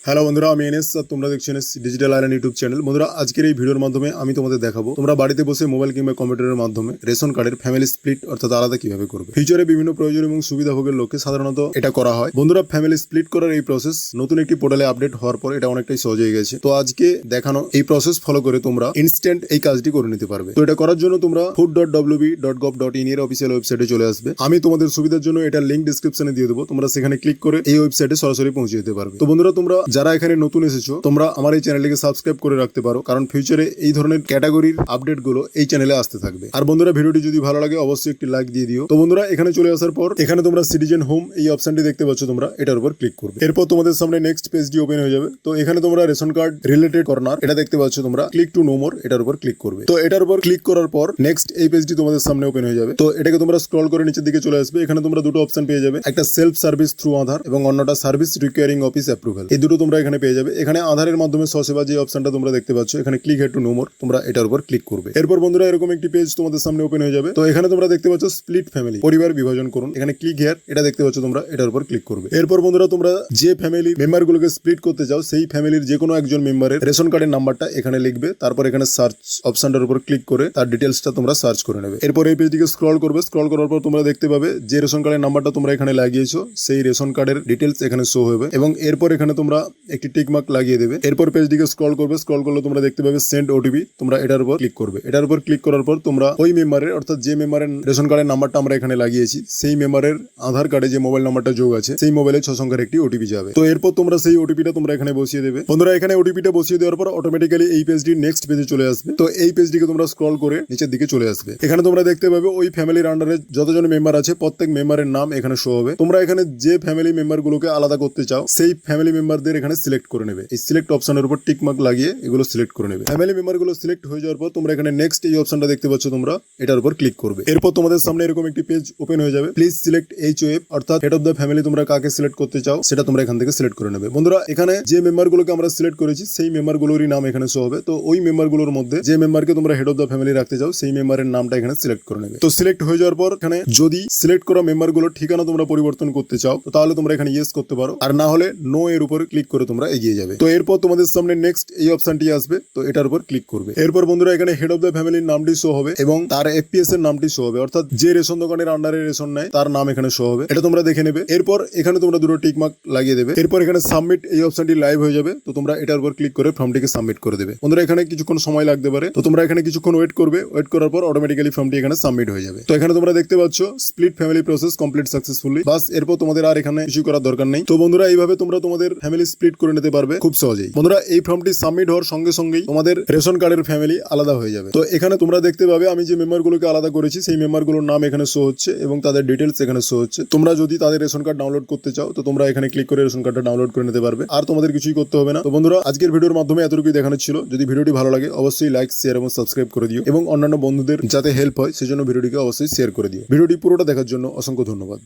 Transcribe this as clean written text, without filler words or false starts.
Hello বন্ধুরা, আমি NS আর তোমরা দেখছো NS digital island YouTube channel. বন্ধুরা, আজকের এই ভিডিওর মাধ্যমে আমি তোমাদের দেখাবো তোমরা বাড়িতে বসে মোবাইল কিংবা কম্পিউটারের মাধ্যমে রেশন কার্ডের ফ্যামিলি স্প্লিট অর্থাৎ আলাদা কিভাবে করবে। ফিউচারে বিভিন্ন প্রয়োজন এবং সুবিধা ভোগের লক্ষ্যে সাধারণত এটা করা হয়। বন্ধুরা, ফ্যামিলি স্প্লিট করার এই প্রসেস নতুন একটি পোর্টালে আপডেট হওয়ার পর এটা অনেকটাই সহজ হয়ে গেছে। তো আজকে দেখানো এই প্রসেস ফলো করে তোমরা ইনস্ট্যান্ট এই কাজটি করে নিতে পারবে। তো এটা করার জন্য তোমরা food.wb.gov.in এর অফিসিয়াল ওয়েবসাইটে চলে আসবে। আমি তোমাদের সুবিধার জন্য এটা লিংক ডিসক্রিপশনে দিয়ে দেবো, তোমরা সেখানে ক্লিক করে এই ওয়েবসাইটে সরাসরি পৌঁছে যেতে পারবে। তো বন্ধুরা, তোমরা যারা এখানে নতুন এসেছো তোমরা আমার এই চ্যানেলটিকে সাবস্ক্রাইব করে রাখতে পারো, কারণ ফিউচারে এই ধরনের ক্যাটাগরির আপডেট গুলো এই চ্যানেলে আসতে থাকবে। আর বন্ধুরা, ভিডিওটি যদি ভালো লাগে অবশ্যই একটি লাইক দিয়ে দিও। তো বন্ধুরা, এখানে চলে আসার পর এখানে তোমরা সিটিজেন হোম এই অপশনটি দেখতে পাচ্ছ, তোমরা এটার উপর ক্লিক করবে। এরপর তোমাদের সামনে নেক্সট পেজটি ওপেন হয়ে যাবে। তো এখানে তোমরা রেশন কার্ড রিলেটেড কর্নার এটা দেখতে পাচ্ছ, তোমরা ক্লিক টু নো মোর এটার উপর ক্লিক করবে। তো এটার উপর ক্লিক করার পর নেক্সট এই পেজটি তোমাদের সামনে ওপেন হয়ে যাবে। তো এটাকে তোমরা স্ক্রল করে নিচের দিকে চলে আসবে। এখানে তোমরা দুটো অপশন পেয়ে যাবে, একটা সেলফ সার্ভিস থ্রু আধার এবং অন্যটা সার্ভিস রিকোয়ারিং অফিস অ্যাপ্রুভাল। এই দুটো তোমরা এখানে পেয়ে যাবে। এখানে আধারের মাধ্যমে স্বসেবা যে অপশনটা তোমরা দেখতে পাচ্ছ, এখানে click here to know more, তোমরা এটার উপর ক্লিক করবে। এরপর বন্ধুরা, এরকম একটি পেজ তোমাদের সামনে ওপেন হয়ে যাবে। তো এখানে তোমরা দেখতে পাচ্ছ স্প্লিট ফ্যামিলি, পরিবার বিভাজন করুন। এখানে ক্লিক হেয়ার এটা দেখতে পাচ্ছ, তোমরা এটার উপর ক্লিক করবে। এরপর বন্ধুরা, তোমরা যে ফ্যামিলি মেম্বার গুলোকে স্প্লিট করতে চাও সেই ফ্যামিলির যে কোনো একজন মেম্বারের রেশন কার্ডের নাম্বারটা এখানে লিখবে। তারপর এখানে সার্চ অপশনটার উপর ক্লিক করে তার ডিটেলসটা তোমরা সার্চ করে নেবে। এরপর এই পেজটিকে স্ক্রল করবে। স্ক্রল করার পর তোমরা দেখতে পাবে যে রেশন কার্ডের নাম্বারটা তোমরা এখানে লাগিয়েছো সেই রেশন কার্ডের ডিটেলস এখানে শো হবে এবং এরপর এখানে তোমরা একটি টিক মার্ক লাগিয়ে দেবে। এরপর পেজটিকে স্ক্রল করবে। স্ক্রল করলে তোমরা দেখতে পাবে সেন্ড ওটিপি, তোমরা এটার উপর ক্লিক করবে। এটার উপর ক্লিক করার পর তোমরা ওই মেম্বারের অর্থাৎ যে মেম্বারের রেশন কার্ডের নাম্বারটা আমরা এখানে লাগিয়েছি সেই মেম্বারের আধার কার্ডে যে মোবাইল নাম্বারটা যোগ আছে সেই মোবাইলে 6 সংখ্যার একটি ওটিপি যাবে। তো এরপর তোমরা সেই ওটিপিটা তোমরা এখানে বসিয়ে দেবে। বন্ধুরা, এখানে ওটিপিটা বসিয়ে দেওয়ার পর অটোমেটিক্যালি এই পেজটি নেক্সট পেজে চলে আসবে। তো এই পেজটিকে তোমরা স্ক্রল করে নিচের দিকে চলে আসবে। এখানে তোমরা দেখতে পাবে ওই ফ্যামিলির আন্ডারে যতজন মেম্বার আছে প্রত্যেক মেম্বারের নাম এখানে শো হবে। তোমরা এখানে যে ফ্যামিলি মেম্বার গুলোকে আলাদা করতে চাও সেই ফ্যামিলি মেম্বারদের এখানে সিলেক্ট করে নেবে। এই সিলেক্ট অপশনের উপর টিক মার্ক লাগিয়ে এগুলো সিলেক্ট করে নেবে। ফ্যামিলি মেম্বার গুলো সিলেক্ট হয়ে যাওয়ার পর তোমরা এখানে নেক্সট এই অপশনটা দেখতে পাচ্ছ, তোমরা এটার উপর ক্লিক করবে। এরপর তোমাদের সামনে এরকম একটি পেজ ওপেন হয়ে যাবে। প্লিজ সিলেক্ট HOF অর্থাৎ হেড অফ দ্য ফ্যামিলি, তোমরা কাকে সিলেক্ট করতে চাও সেটা তোমরা এখান থেকে সিলেক্ট করে নেবে। বন্ধুরা, এখানে যে মেম্বার গুলোকে আমরা সিলেক্ট করেছি সেই মেম্বার গুলোরই নাম এখানে শো হবে। তো ওই মেম্বার গুলোর মধ্যে যে মেম্বারকে তোমরা হেড অফ দ্য ফ্যামিলি রাখতে চাও সেই মেম্বারের নামটা এখানে সিলেক্ট করে নেবে। তো সিলেক্ট হয়ে যাওয়ার পর এখানে যদি সিলেক্ট করা মেম্বার গুলোর ঠিকানা তোমরা পরিবর্তন করতে চাও তো তাহলে তোমরা এখানে ইয়েস করতে পারো, আর না হলে নো এর উপর ক্লিক করে তোমরা এগিয়ে যাবে। তো এরপর তোমাদের সামনে নেক্সট এই অপশনটি আসবে, তো এটার উপর ক্লিক করবে। এরপর বন্ধুরা, এখানে হেড অফ দ্য ফ্যামিলির নামটি শো হবে এবং তার FPS এর নামটি শো হবে, অর্থাৎ যে রেশন দোকানের আন্ডারে রেশন নেয় তার নাম এখানে শো হবে। এটা তোমরা দেখে নেবে। এরপর এখানে তোমরা দুটো টিক মার্ক লাগিয়ে দেবে। এরপর এখানে সাবমিট এই অপশনটি লাইভ হয়ে যাবে। তো তোমরা এটার উপর ক্লিক করে ফর্মটিকে সাবমিট করে দেবে। বন্ধুরা, এখানে কিছুক্ষণ সময় লাগতে পারে, তো তোমরা এখানে কিছুক্ষণ ওয়েট করবে। ওয়েট করার পর অটোমেটিক্যালি ফর্মটি এখানে সাবমিট হয়ে যাবে। তো এখানে তোমরা দেখতে পাচ্ছ split family process complete successfully. বাস, এরপর তোমাদের আর এখানে কিছু করার দরকার নেই। তো বন্ধুরা, এইভাবে তোমরা তোমাদের ফ্যামিলি স্প্লিট করে নিতে পারবে খুব সহজেই। বন্ধুরা, এই ফর্মটি সাবমিট হওয়ার সঙ্গে সঙ্গেই তোমাদের রেশন কার্ডের ফ্যামিলি আলাদা হয়ে যাবে। তো এখানে তোমরা দেখতে পাবে আমি যে মেম্বারগুলোকে আলাদা করেছি সেই মেম্বারগুলোর নাম এখানে শো হচ্ছে এবং তাদের ডিটেলস এখানে শো হচ্ছে। তোমরা যদি তাদের রেশন কার্ড ডাউনলোড করতে চাও তো তোমরা এখানে ক্লিক করে রেশন কার্ডটা ডাউনলোড করে নিতে পারবে, আর তোমাদের কিছুই করতে হবে না। তো বন্ধুরা, আজকের ভিডিওর মাধ্যমে এতটুকুই দেখানো ছিল। যদি ভিডিওটি ভালো লাগে অবশ্যই লাইক, শেয়ার এবং সাবস্ক্রাইব করে দিও এবং অন্যান্য বন্ধুদের যাতে হেল্প হয় সেজন্য ভিডিওটিকে অবশ্যই শেয়ার করে দিও। ভিডিওটি পুরোটা দেখার জন্য অসংখ্য ধন্যবাদ।